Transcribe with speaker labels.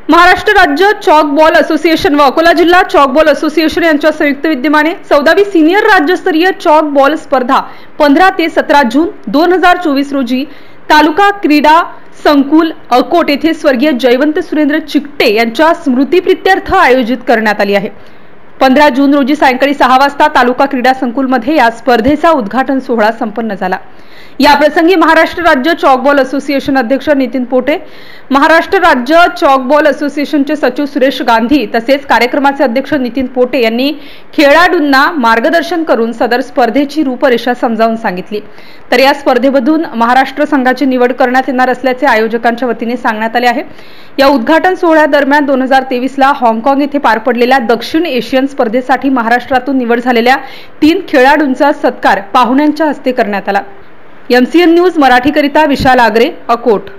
Speaker 1: महाराष्ट्र राज्य chalk ball association व अकोला जिल्हा चॉक बॉल असोसिएशन यांच्या संयुक्त विद्यमाने 14वी सीनियर राज्यस्तरीय चॉक बॉल स्पर्धा 15 ते 17 जून 2024 रोजी तालुका क्रीडा संकुल अकोट येथे स्वर्गीय जयवंत सुरेंद्र चिकटे यांच्या स्मृतिप्रित्यर्थ आयोजित करण्यात आली आहे। 15 जून रोजी सायंकाळी 6 वाजता तालुका क्रीडा संकुलमध्ये या स्पर्धेचा उद्घाटन सोहळा संपन्न झाला। या प्रसंगी महाराष्ट्र राज्य चॉक बॉल असोसिएशन अध्यक्ष नितीन पोटे, महाराष्ट्र राज्य चॉक बॉल असोसिएशनचे सचिव सुरेश गांधी तसेच कार्यक्रमाचे अध्यक्ष नितीन पोटे यांनी खेळाडूंना मार्गदर्शन करून सदर स्पर्धेची रूपरेषा समजावून सांगितली। तर या स्पर्धेमधून महाराष्ट्र संघाची निवड करण्यात येणार असल्याचे आयोजकांच्या वतीने सांगण्यात आले आहे। या उद्घाटन सोहळ्यादरम्यान 2023 ला हाँगकाँग येथे पार पडलेल्या दक्षिण एशियन स्पर्धेसाठी महाराष्ट्रातून निवड झालेल्या 3 खेळाडूंचा सत्कार पाहुण्यांच्या हस्ते करण्यात आला। MCN न्यूज मराठीकरिता विशाल आगरे, अकोट।